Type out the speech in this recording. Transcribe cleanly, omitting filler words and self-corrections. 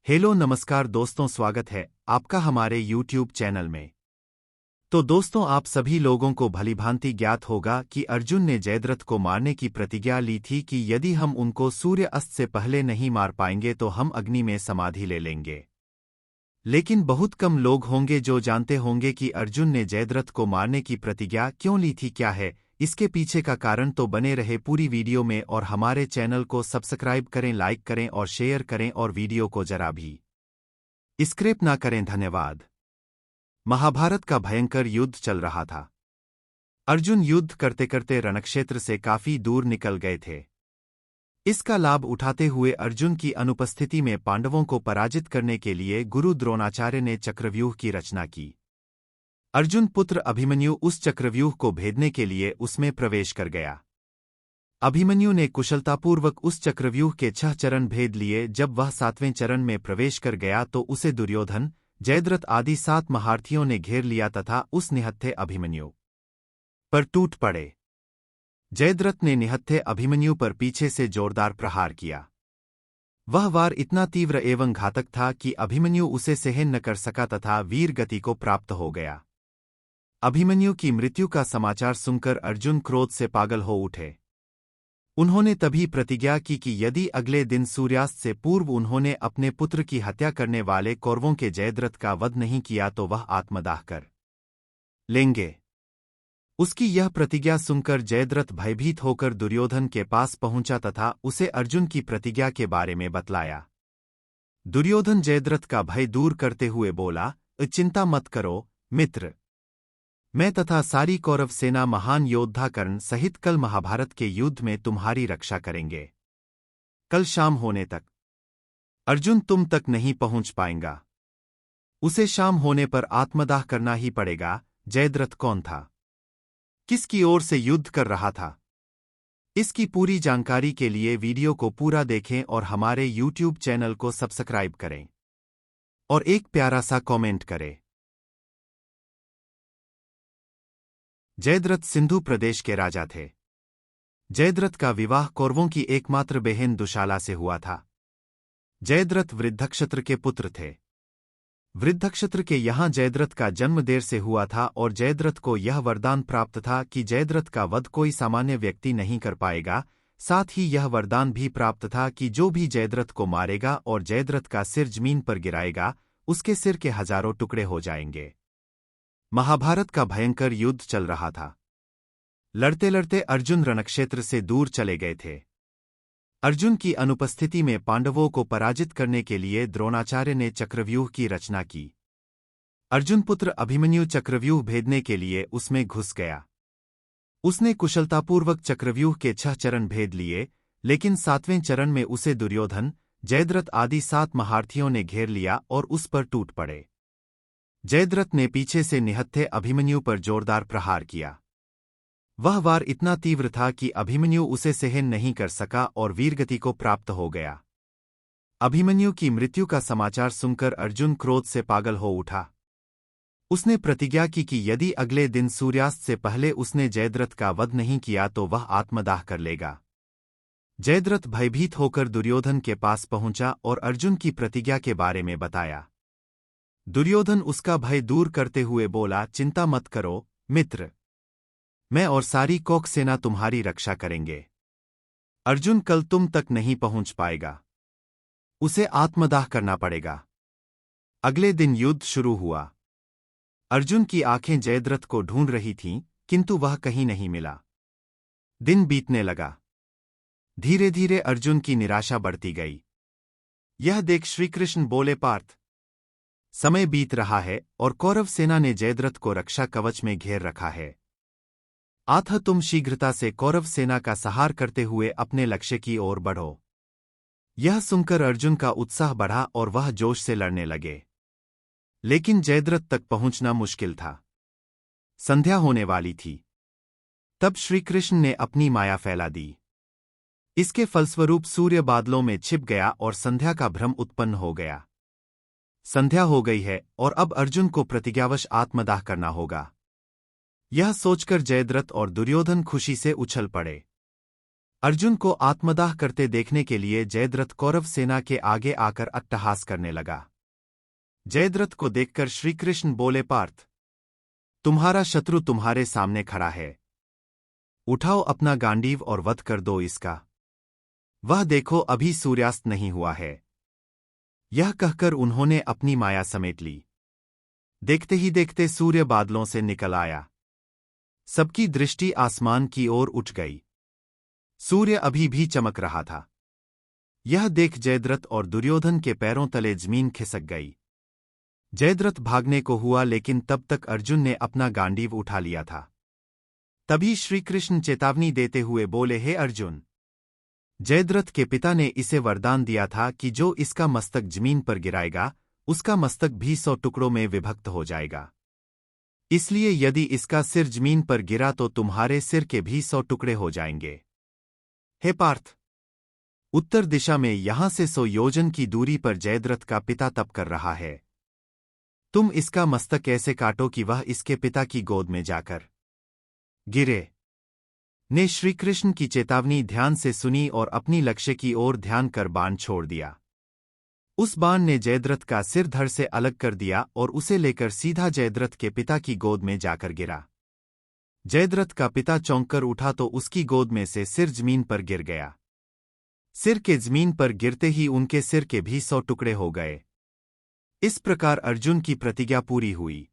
Hello नमस्कार दोस्तों, स्वागत है आपका हमारे YouTube चैनल में। तो दोस्तों, आप सभी लोगों को भलीभांति ज्ञात होगा कि अर्जुन ने जयद्रथ को मारने की प्रतिज्ञा ली थी कि यदि हम उनको सूर्य अस्त से पहले नहीं मार पाएंगे तो हम अग्नि में समाधि ले लेंगे। लेकिन बहुत कम लोग होंगे जो जानते होंगे कि अर्जुन ने जयद्रथ को मारने की प्रतिज्ञा क्यों ली थी, क्या है इसके पीछे का कारण। तो बने रहे पूरी वीडियो में और हमारे चैनल को सब्सक्राइब करें, लाइक करें और शेयर करें और वीडियो को जरा भी स्किप ना करें। धन्यवाद। महाभारत का भयंकर युद्ध चल रहा था। अर्जुन युद्ध करते करते रणक्षेत्र से काफी दूर निकल गए थे। इसका लाभ उठाते हुए अर्जुन की अनुपस्थिति में पांडवों को पराजित करने के लिए गुरु द्रोणाचार्य ने चक्रव्यूह की रचना की। अर्जुन पुत्र अभिमन्यु उस चक्रव्यूह को भेदने के लिए उसमें प्रवेश कर गया। अभिमन्यु ने कुशलतापूर्वक उस चक्रव्यूह के 6 चरण भेद लिए। जब वह 7वें चरण में प्रवेश कर गया तो उसे दुर्योधन, जयद्रथ आदि 7 महारथियों ने घेर लिया तथा उस निहत्थे अभिमन्यु पर टूट पड़े। जयद्रथ ने निहत्थे अभिमन्यु पर पीछे से जोरदार प्रहार किया। वह वार इतना तीव्र एवं घातक था कि अभिमन्यु उसे सहन न कर सका तथा वीर गति को प्राप्त हो गया। अभिमन्यु की मृत्यु का समाचार सुनकर अर्जुन क्रोध से पागल हो उठे। उन्होंने तभी प्रतिज्ञा की कि यदि अगले दिन सूर्यास्त से पूर्व उन्होंने अपने पुत्र की हत्या करने वाले कौरवों के जयद्रथ का वध नहीं किया तो वह आत्मदाह कर लेंगे। उसकी यह प्रतिज्ञा सुनकर जयद्रथ भयभीत होकर दुर्योधन के पास पहुंचा तथा उसे अर्जुन की प्रतिज्ञा के बारे में बतलाया। दुर्योधन जयद्रथ का भय दूर करते हुए बोला, चिंता मत करो मित्र, मैं तथा सारी कौरव सेना महान योद्धा कर्ण सहित कल महाभारत के युद्ध में तुम्हारी रक्षा करेंगे। कल शाम होने तक अर्जुन तुम तक नहीं पहुंच पाएगा। उसे शाम होने पर आत्मदाह करना ही पड़ेगा। जयद्रथ कौन था, किसकी ओर से युद्ध कर रहा था, इसकी पूरी जानकारी के लिए वीडियो को पूरा देखें और हमारे YouTube चैनल को सब्सक्राइब करें और एक प्यारा सा कमेंट करें। जयद्रथ सिंधु प्रदेश के राजा थे। जयद्रथ का विवाह कौरवों की एकमात्र बहन दुशाला से हुआ था। जयद्रथ वृद्धक्षत्र के पुत्र थे। वृद्धक्षत्र के यहाँ जयद्रथ का जन्म देर से हुआ था और जयद्रथ को यह वरदान प्राप्त था कि जयद्रथ का वध कोई सामान्य व्यक्ति नहीं कर पाएगा। साथ ही यह वरदान भी प्राप्त था कि जो भी जयद्रथ को मारेगा और जयद्रथ का सिर जमीन पर गिराएगा, उसके सिर के हजारों टुकड़े हो जाएंगे। महाभारत का भयंकर युद्ध चल रहा था। लड़ते लड़ते अर्जुन रणक्षेत्र से दूर चले गए थे। अर्जुन की अनुपस्थिति में पांडवों को पराजित करने के लिए द्रोणाचार्य ने चक्रव्यूह की रचना की। अर्जुन पुत्र अभिमन्यु चक्रव्यूह भेदने के लिए उसमें घुस गया। उसने कुशलतापूर्वक चक्रव्यूह के 6 चरण भेद लिए, लेकिन 7वें चरण में उसे दुर्योधन, जयद्रथ आदि 7 महारथियों ने घेर लिया और उस पर टूट पड़े। जयद्रथ ने पीछे से निहत्थे अभिमन्यु पर जोरदार प्रहार किया। वह वार इतना तीव्र था कि अभिमन्यु उसे सहन नहीं कर सका और वीरगति को प्राप्त हो गया। अभिमन्यु की मृत्यु का समाचार सुनकर अर्जुन क्रोध से पागल हो उठा। उसने प्रतिज्ञा की कि यदि अगले दिन सूर्यास्त से पहले उसने जयद्रथ का वध नहीं किया तो वह आत्मदाह कर लेगा। जयद्रथ भयभीत होकर दुर्योधन के पास पहुंचा और अर्जुन की प्रतिज्ञा के बारे में बताया। दुर्योधन उसका भय दूर करते हुए बोला, चिंता मत करो मित्र, मैं और सारी कौक सेना तुम्हारी रक्षा करेंगे। अर्जुन कल तुम तक नहीं पहुंच पाएगा। उसे आत्मदाह करना पड़ेगा। अगले दिन युद्ध शुरू हुआ। अर्जुन की आंखें जयद्रथ को ढूंढ रही थीं, किंतु वह कहीं नहीं मिला। दिन बीतने लगा। धीरे धीरे अर्जुन की निराशा बढ़ती गई। यह देख श्रीकृष्ण बोले, पार्थ, समय बीत रहा है और कौरव सेना ने जयद्रथ को रक्षा कवच में घेर रखा है। अतः तुम शीघ्रता से कौरव सेना का सहार करते हुए अपने लक्ष्य की ओर बढ़ो। यह सुनकर अर्जुन का उत्साह बढ़ा और वह जोश से लड़ने लगे। लेकिन जयद्रथ तक पहुंचना मुश्किल था। संध्या होने वाली थी। तब श्रीकृष्ण ने अपनी माया फैला दी। इसके फलस्वरूप सूर्य बादलों में छिप गया और संध्या का भ्रम उत्पन्न हो गया। संध्या हो गई है और अब अर्जुन को प्रतिज्ञावश आत्मदाह करना होगा। यह सोचकर जयद्रथ और दुर्योधन खुशी से उछल पड़े। अर्जुन को आत्मदाह करते देखने के लिए जयद्रथ कौरव सेना के आगे आकर अट्टहास करने लगा। जयद्रथ को देखकर श्रीकृष्ण बोले, पार्थ, तुम्हारा शत्रु तुम्हारे सामने खड़ा है। उठाओ अपना गांडीव और वध कर दो इसका। वह देखो अभी सूर्यास्त नहीं हुआ है। यह कहकर उन्होंने अपनी माया समेट ली। देखते ही देखते सूर्य बादलों से निकल आया। सबकी दृष्टि आसमान की ओर उठ गई। सूर्य अभी भी चमक रहा था। यह देख जयद्रथ और दुर्योधन के पैरों तले जमीन खिसक गई। जयद्रथ भागने को हुआ, लेकिन तब तक अर्जुन ने अपना गांडीव उठा लिया था। तभी श्रीकृष्ण चेतावनी देते हुए बोले, हे अर्जुन, जयद्रथ के पिता ने इसे वरदान दिया था कि जो इसका मस्तक जमीन पर गिराएगा उसका मस्तक भी 100 टुकड़ों में विभक्त हो जाएगा। इसलिए यदि इसका सिर जमीन पर गिरा तो तुम्हारे सिर के भी 100 टुकड़े हो जाएंगे। हे पार्थ, उत्तर दिशा में यहां से 100 योजन की दूरी पर जयद्रथ का पिता तप कर रहा है। तुम इसका मस्तक ऐसे काटो कि वह इसके पिता की गोद में जाकर गिरे। ने श्रीकृष्ण की चेतावनी ध्यान से सुनी और अपनी लक्ष्य की ओर ध्यान कर बाण छोड़ दिया। उस बाण ने जयद्रथ का सिर धड़ से अलग कर दिया और उसे लेकर सीधा जयद्रथ के पिता की गोद में जाकर गिरा। जयद्रथ का पिता चौंक कर उठा तो उसकी गोद में से सिर जमीन पर गिर गया। सिर के जमीन पर गिरते ही उनके सिर के भी 100 टुकड़े हो गए। इस प्रकार अर्जुन की प्रतिज्ञा पूरी हुई।